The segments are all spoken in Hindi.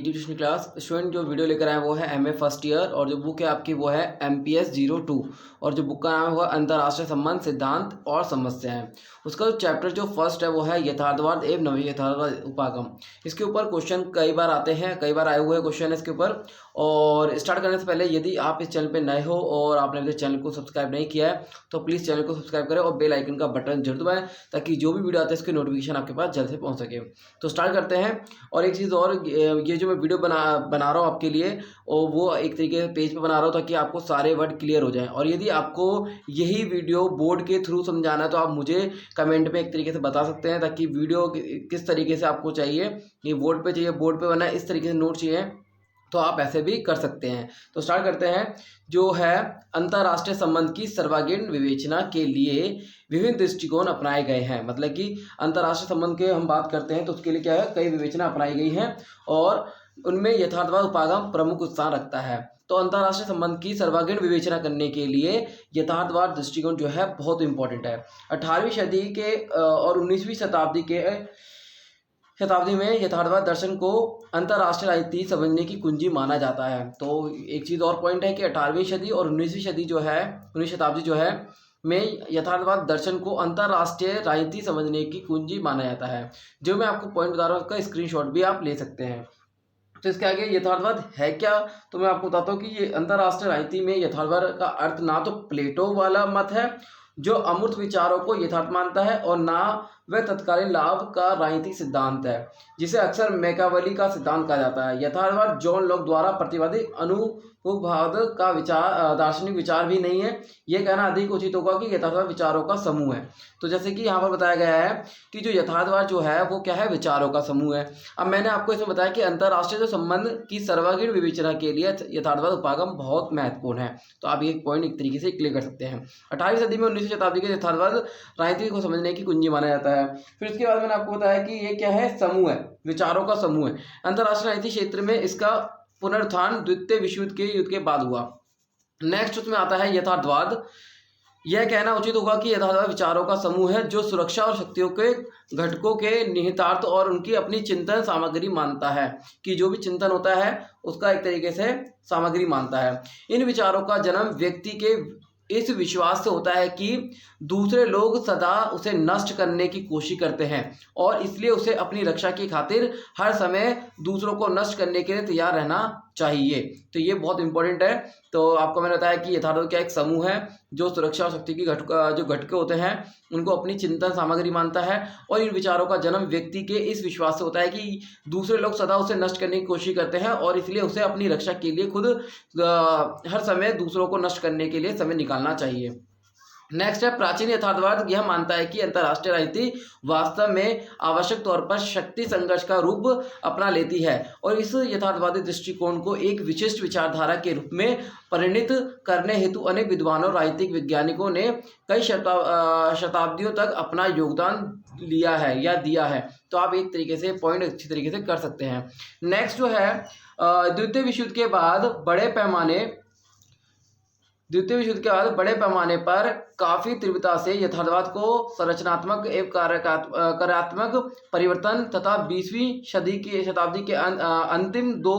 ट्यूशन क्लास स्टूडेंट जो वीडियो लेकर आए वो है एमए फर्स्ट ईयर और जो बुक है आपकी वो है MPS 02 और जो बुक का नाम है वो अंतर्राष्ट्रीय संबंध सिद्धांत और समस्याएं। उसका जो चैप्टर जो फर्स्ट है वो है यथार्थवाद एवं नवी यथार्थवाद उपागम। इसके ऊपर क्वेश्चन कई बार आते हैं, कई बार आए हुए क्वेश्चन इसके ऊपर। और स्टार्ट करने से पहले यदि आप इस चैनल पर नए हो और आपने अभी चैनल को सब्सक्राइब नहीं किया है तो प्लीज़ चैनल को सब्सक्राइब करें और बेल आइकन का बटन जरूर दबाएं ताकि जो भी वीडियो आते हैं इसकी नोटिफिकेशन आपके पास जल्द से पहुंच सके। तो स्टार्ट करते हैं। और एक चीज़ और, ये जो मैं वीडियो बना रहा हूँ आपके लिए और वो एक तरीके से पेज पे बना रहा हूँ ताकि आपको सारे वर्ड क्लियर हो जाएं। और यदि आपको यही वीडियो बोर्ड के थ्रू समझाना है तो आप मुझे कमेंट में एक तरीके से बता सकते हैं ताकि वीडियो किस तरीके से आपको चाहिए, ये बोर्ड पे चाहिए, बोर्ड पे बना है, इस तरीके से नोट चाहिए तो आप ऐसे भी कर सकते हैं। तो स्टार्ट करते हैं। जो है अंतर्राष्ट्रीय संबंध की सर्वांगीण विवेचना के लिए विभिन्न दृष्टिकोण अपनाए गए हैं। मतलब कि अंतर्राष्ट्रीय संबंध के हम बात करते हैं तो उसके लिए क्या है, कई विवेचना अपनाई गई हैं और उनमें यथार्थवाद उपागम प्रमुख स्थान रखता है। तो अंतर्राष्ट्रीय संबंध की सर्वांगीण विवेचना करने के लिए यथार्थवाद दृष्टिकोण जो है बहुत इंपॉर्टेंट है। 18वीं सदी के और 19वीं शताब्दी में यथार्थवाद दर्शन को अंतर्राष्ट्रीय राजनीति समझने की कुंजी माना जाता है। तो एक चीज़ और पॉइंट है कि 18वीं सदी और 19वीं सदी जो है, 19वीं शताब्दी जो है में यथार्थवाद दर्शन को अंतर्राष्ट्रीय राजनीति समझने की कुंजी माना जाता है। जो मैं आपको पॉइंट बता रहा हूँ उसका स्क्रीनशॉट भी आप ले सकते हैं। तो इसके आगे यथार्थवाद है क्या, तो मैं आपको बताता हूँ कि ये अंतर्राष्ट्रीय राजनीति में यथार्थवाद का अर्थ ना तो प्लेटो वाला मत है जो अमूर्त विचारों को यथार्थ मानता है और ना वह तत्कालीन लाभ का राजनीतिक सिद्धांत है जिसे अक्सर मैकियावेली का सिद्धांत कहा जाता है। यथार्थवाद जॉन लॉक द्वारा प्रतिपादित अनुभववाद का विचार दार्शनिक विचार भी नहीं है। यह कहना अधिक उचित होगा कि यथार्थवाद विचारों का समूह है। तो जैसे कि यहाँ पर बताया गया है कि जो यथार्थवाद जो है वो क्या है, विचारों का समूह है। अब मैंने आपको इसमें बताया कि अंतर्राष्ट्रीय जो संबंध की सर्वांगीण विवेचना के लिए यथार्थवाद उपागम बहुत महत्वपूर्ण है। तो आप ये पॉइंट एक तरीके से क्लियर कर सकते हैं। 18वीं सदी में 19वीं शताब्दी के यथार्थवाद राजनीति को समझने की कुंजी माना जाता है। फिर उसके बाद मैंने आपको बताया कि ये क्या है, समूह है, विचारों का समूह है। अंतर्राष्ट्रीय राजनीति क्षेत्र में इसका पुनरुत्थान द्वितीय विश्व युद्ध के बाद हुआ। नेक्स्ट उसमें आता है यथार्थवाद। यह कहना उचित होगा कि यथार्थवाद विचारों का समूह है जो सुरक्षा और शक्तियों के घटकों के निहितार्थ और उनकी अपनी चिंतन सामग्री मानता है, कि जो भी चिंतन होता है उसका एक तरीके से सामग्री मानता है। इन विचारों का जन्म व्यक्ति के इस विश्वास से होता है कि दूसरे लोग सदा उसे नष्ट करने की कोशिश करते हैं और इसलिए उसे अपनी रक्षा की खातिर हर समय दूसरों को नष्ट करने के लिए तैयार रहना चाहिए। तो ये बहुत इंपॉर्टेंट है। तो आपको मैंने बताया कि यथार्थवाद क्या एक समूह है जो सुरक्षा और शक्ति की जो घटके होते हैं उनको अपनी चिंतन सामग्री मानता है और इन विचारों का जन्म व्यक्ति के इस विश्वास से होता है कि दूसरे लोग सदा उसे नष्ट करने की कोशिश करते हैं और इसलिए उसे अपनी रक्षा के लिए खुद हर समय दूसरों को नष्ट करने के लिए समय निकालना चाहिए। नेक्स्ट है प्राचीन यथार्थवाद। यह मानता है कि अंतर्राष्ट्रीय राजनीति वास्तव में आवश्यक तौर पर शक्ति संघर्ष का रूप अपना लेती है और इस यथार्थवादी दृष्टिकोण को एक विशिष्ट विचारधारा के रूप में परिणित करने हेतु अनेक विद्वानों राजनीतिक वैज्ञानिकों ने कई शताब्दियों तक अपना योगदान लिया है या दिया है। तो आप एक तरीके से पॉइंट अच्छी तरीके से कर सकते हैं। नेक्स्ट जो है द्वितीय विश्व युद्ध के बाद बड़े पैमाने पर काफ़ी तीव्रता से यथार्थवाद को संरचनात्मक एवं कार्यात्मक परिवर्तन तथा 20वीं शताब्दी के अंतिम दो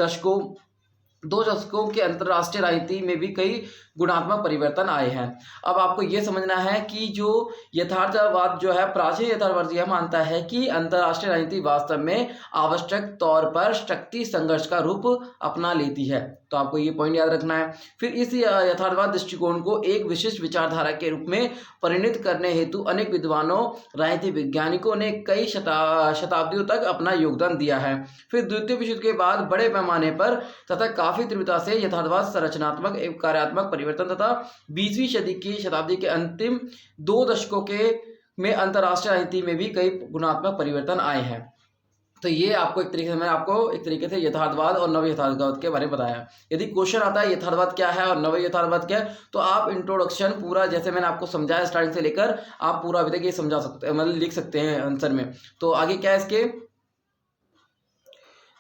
दशकों के अंतर्राष्ट्रीय राजनीति में भी कई गुणात्मक परिवर्तन आए हैं। अब आपको ये समझना है कि जो यथार्थवाद जो है, प्राचीन यथार्थवाद यह मानता है कि अंतर्राष्ट्रीय राजनीति वास्तव में आवश्यक तौर पर शक्ति संघर्ष का रूप अपना लेती है। तो आपको ये पॉइंट याद रखना है। फिर इस यथार्थवाद दृष्टिकोण को एक विशिष्ट विचारधारा के रूप में परिणित करने हेतु अनेक विद्वानों राजनीतिक वैज्ञानिकों ने कई शताब्दियों तक अपना योगदान दिया है। फिर द्वितीय विश्व युद्ध के बाद बड़े पैमाने पर तथा काफी तीव्रता से यथार्थवाद संरचनात्मक एवं कार्यात्मक परिवर्तन तथा 20वीं शताब्दी के अंतिम दो दशकों में अंतर्राष्ट्रीय राजनीति में भी कई गुणात्मक परिवर्तन आए हैं। तो ये आपको मैंने आपको एक तरीके से यथार्थवाद और नव यथार्थवाद के बारे में बताया। यदि क्वेश्चन आता है यथार्थवाद क्या है और नव यथार्थवाद क्या है तो आप इंट्रोडक्शन पूरा जैसे मैंने आपको समझाया स्टार्टिंग से लेकर आप पूरा अभी तक ये समझा सकते हैं, मतलब लिख सकते हैं आंसर में। तो आगे क्या है इसके,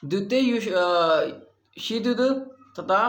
द्वितीय शीत युद्ध तथा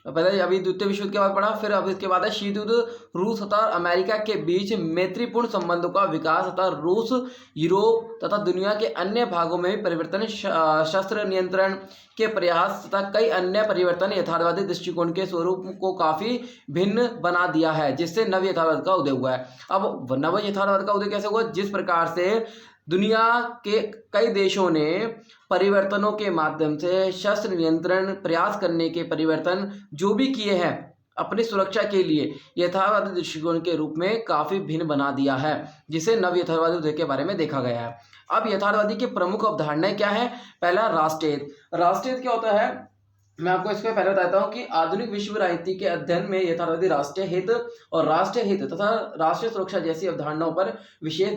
पहले अभी द्वितीय विश्व युद्ध के बाद पढ़ा, फिर अब इसके बाद है शीत युद्ध, रूस तथा अमेरिका के बीच मैत्रीपूर्ण संबंधों का विकास तथा रूस, यूरोप तथा दुनिया के अन्य भागों में भी परिवर्तन, शस्त्र नियंत्रण के प्रयास तथा कई अन्य परिवर्तन यथार्थवादी दृष्टिकोण के स्वरूप को काफी भिन्न बना दिया है, जिससे नव यथार्थवाद का उदय हुआ है। अब नव यथार्थवाद का उदय कैसे हुआ? जिस प्रकार से दुनिया के कई देशों ने परिवर्तनों के माध्यम से शस्त्र नियंत्रण, प्रयास करने के परिवर्तन जो भी किए हैं अपनी सुरक्षा के लिए, यथार्थवादी दृष्टिकोण के रूप में काफी भिन्न बना दिया है, जिसे नव यथार्थवादी उदय के बारे में देखा गया है। अब यथार्थवादी की प्रमुख अवधारणाएं क्या है? पहला, राष्ट्रहित। राष्ट्रहित क्या होता है? मैं आपको इसके पहले बताता हूँ कि आधुनिक विश्व राजनीति के अध्ययन में यथार्थवादी राष्ट्रीय हित और राष्ट्रीय हित तथा राष्ट्रीय सुरक्षा जैसी अवधारणाओं पर विशेष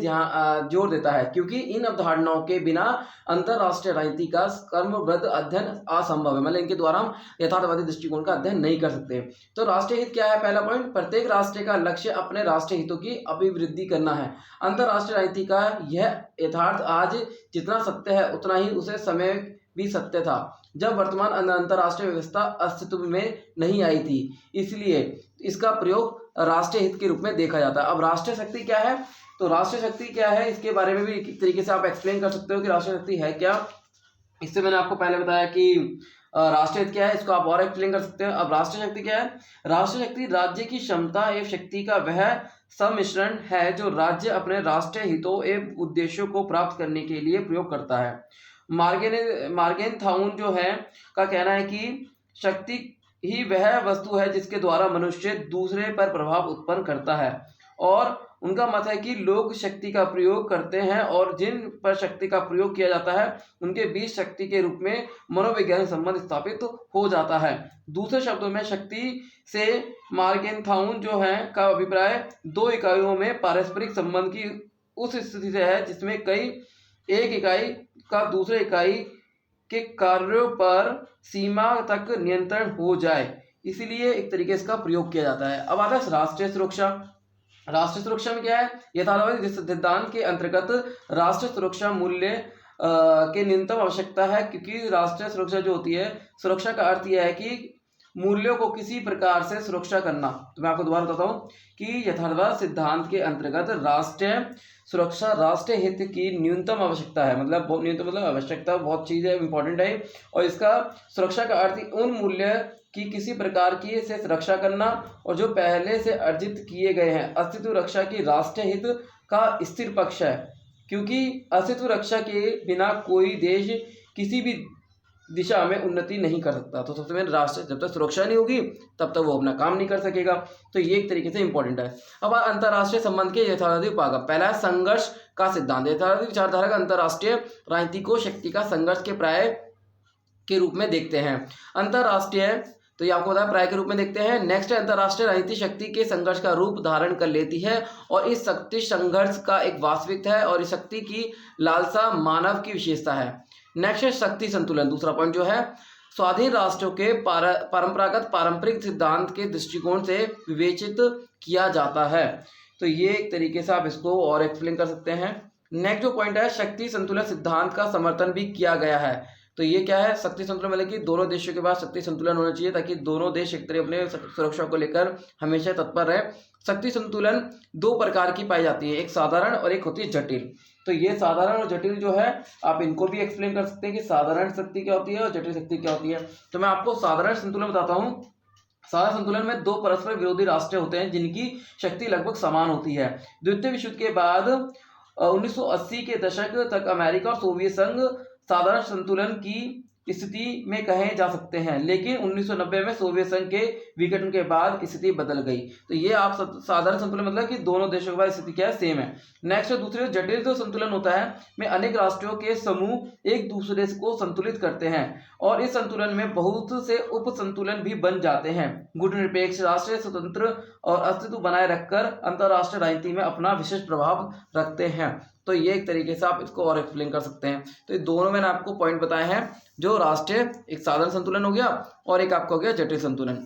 जोर देता है, क्योंकि इन अवधारणाओं के बिना अंतरराष्ट्रीय राजनीति का क्रमबद्ध अध्ययन असंभव है। मतलब इनके द्वारा हम यथार्थवादी दृष्टिकोण का अध्ययन नहीं कर सकते। तो राष्ट्रीय हित क्या है? पहला पॉइंट, प्रत्येक राष्ट्र का लक्ष्य अपने राष्ट्रीय हितों की अभिवृद्धि करना है। अंतरराष्ट्रीय राजनीति का यह यथार्थ आज जितना सत्य है उतना ही उसे समय भी सत्य था, जब वर्तमान अंतरराष्ट्रीय व्यवस्था अस्तित्व में नहीं आई थी। इसलिए इसका प्रयोग राष्ट्रीय हित के रूप में देखा जाता है। अब राष्ट्रीय शक्ति क्या है? तो राष्ट्रीय शक्ति क्या है, इसके बारे में भी एक तरीके से आप एक्सप्लेन कर सकते हो कि राष्ट्रीय शक्ति है क्या। इससे मैंने आपको पहले बताया कि राष्ट्रीय हित क्या है, इसको आप और एक्सप्लेन कर सकते हैं। अब राष्ट्रीय शक्ति क्या है? राष्ट्रीय शक्ति राज्य की क्षमता एवं शक्ति का वह सम्मिश्रण है जो राज्य अपने राष्ट्रीय हितों एवं उद्देश्यों को प्राप्त करने के लिए प्रयोग करता है। मार्गेनथाउन जो है का कहना है कि शक्ति ही वह वस्तु है जिसके द्वारा मनुष्य दूसरे पर प्रभाव उत्पन्न करता है, और उनका मत है कि लोग शक्ति का प्रयोग करते हैं और जिन पर शक्ति का प्रयोग किया जाता है उनके बीच शक्ति के रूप में मनोवैज्ञानिक संबंध स्थापित हो जाता है। दूसरे शब्दों में शक्ति से मार्गेनथाउन जो है का अभिप्राय दो इकाइयों में पारस्परिक संबंध की उस स्थिति से है जिसमें एक इकाई का दूसरे इकाई के कार्यों पर सीमा तक नियंत्रण हो जाए, इसलिए एक तरीके से इसका प्रयोग किया जाता है। अब आता है राष्ट्रीय सुरक्षा। राष्ट्रीय सुरक्षा में क्या है? यथार्थवादी सिद्धांत के अंतर्गत राष्ट्रीय सुरक्षा मूल्य के न्यूनतम आवश्यकता है, क्योंकि राष्ट्रीय सुरक्षा जो होती है, सुरक्षा का अर्थ यह है कि मूल्यों को किसी प्रकार से सुरक्षा करना। तो मैं आपको दोबारा बताता हूँ कि यथार्थवाद सिद्धांत के अंतर्गत राष्ट्रीय सुरक्षा राष्ट्रीय हित की न्यूनतम आवश्यकता है। मतलब न्यूनतम मतलब आवश्यकता बहुत चीज है, इंपॉर्टेंट है। और इसका सुरक्षा का अर्थ उन मूल्य की किसी प्रकार की से रक्षा करना और जो पहले से अर्जित किए गए हैं। अस्तित्व रक्षा की राष्ट्रीय हित का स्थिर पक्ष है, क्योंकि अस्तित्व रक्षा के बिना कोई देश किसी भी दिशा में उन्नति नहीं कर सकता। तो सबसे पहले राष्ट्र जब तक सुरक्षा नहीं होगी तब तक वो अपना काम नहीं कर सकेगा। तो ये एक तरीके से इंपॉर्टेंट है। अब अंतरराष्ट्रीय संबंध के यथार्थवादी उपागम। पहला है संघर्ष का सिद्धांत। यथार्थवादी विचारधारा का अंतरराष्ट्रीय राजनीति को शक्ति का संघर्ष के प्राय के रूप में देखते हैं। अंतरराष्ट्रीय तो ये आपको बताया प्राय के रूप में देखते हैं। नेक्स्ट है अंतरराष्ट्रीय राजनीति शक्ति के संघर्ष का रूप धारण कर लेती है और इस शक्ति संघर्ष का एक वास्तविक है और इस शक्ति की लालसा मानव की विशेषता है। नेक्स्ट है शक्ति संतुलन। दूसरा पॉइंट जो है स्वाधीन राष्ट्रों के परंपरागत पारंपरिक सिद्धांत के दृष्टिकोण से विवेचित किया जाता है। तो ये एक तरीके से आप इसको और एक्सप्लेन कर सकते हैं। नेक्स्ट जो पॉइंट है शक्ति संतुलन सिद्धांत का समर्थन भी किया गया है। तो ये क्या है? शक्ति संतुलन मतलब कि दोनों देशों के पास शक्ति संतुलन होना चाहिए ताकि दोनों देश एक तरह अपने सुरक्षा को लेकर हमेशा तत्पर रहे। शक्ति संतुलन दो प्रकार की पाई जाती है, एक साधारण और एक होती है जटिल। तो ये साधारण और जटिल जो है आप इनको भी एक्सप्लेन कर सकते हैं कि साधारण शक्ति क्या होती है और जटिल शक्ति क्या होती है। तो मैं आपको साधारण संतुलन बताता हूँ। साधारण संतुलन में दो परस्पर विरोधी राष्ट्र होते हैं जिनकी शक्ति लगभग समान होती है। द्वितीय विश्व युद्ध के बाद 1980 के दशक तक अमेरिका और सोवियत संघ साधारण संतुलन की स्थिति में कहे जा सकते हैं, लेकिन 1990 में सोवियत संघ के विघटन के बाद स्थिति बदल गई। तो ये आप साधारण संतुलन मतलब कि दोनों देशों के बाद स्थिति क्या है? सेम है। नेक्स्ट दूसरे जटिल जो संतुलन होता है में अनेक राष्ट्रों के समूह एक दूसरे को संतुलित करते हैं और इस संतुलन में बहुत से उप संतुलन भी बन जाते हैं। गुटनिरपेक्ष राष्ट्रीय स्वतंत्र और अस्तित्व बनाए रखकर अंतरराष्ट्रीय राजनीति में अपना विशेष प्रभाव रखते हैं। तो ये एक तरीके से आप इसको और एक्सप्लेन कर सकते हैं। तो ये दोनों मैंने आपको पॉइंट बताए हैं, जो राष्ट्रीय एक साधारण संतुलन हो गया और एक आपका हो गया जटिल संतुलन।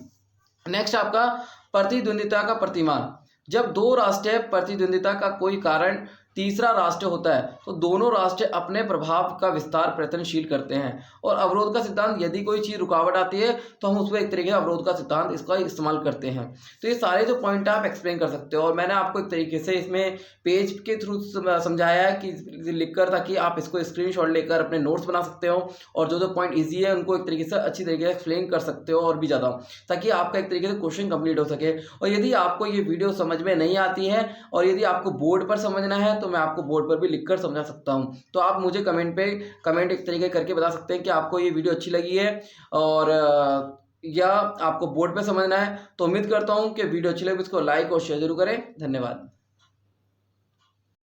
नेक्स्ट आपका प्रतिद्वंदिता का प्रतिमान। जब दो राष्ट्रीय प्रतिद्वंदिता का कोई कारण तीसरा राष्ट्र होता है, तो दोनों राष्ट्र अपने प्रभाव का विस्तार प्रयत्नशील करते हैं। और अवरोध का सिद्धांत, यदि कोई चीज़ रुकावट आती है तो हम उसमें एक तरीके से अवरोध का सिद्धांत इसका इस्तेमाल करते हैं। तो ये सारे जो पॉइंट आप एक्सप्लेन कर सकते हो, और मैंने आपको एक तरीके से इसमें पेज के थ्रू समझाया है कि लिखकर, ताकि आप इसको स्क्रीनशॉट लेकर अपने नोट्स बना सकते हो और जो पॉइंट ईजी है उनको एक तरीके से अच्छी तरीके से एक्सप्लेन कर सकते हो और भी ज़्यादा, ताकि आपका एक तरीके से क्वेश्चन कंप्लीट हो सके। और यदि आपको ये वीडियो समझ में नहीं आती है और यदि आपको बोर्ड पर समझना है तो मैं आपको बोर्ड पर भी लिखकर समझा सकता हूँ। तो आप मुझे कमेंट एक तरीके करके बता सकते हैं कि आपको ये वीडियो अच्छी लगी है और या आपको बोर्ड पे समझना है। तो उम्मीद करता हूँ कि वीडियो अच्छी लगी, इसको लाइक और शेयर जरूर करें। धन्यवाद।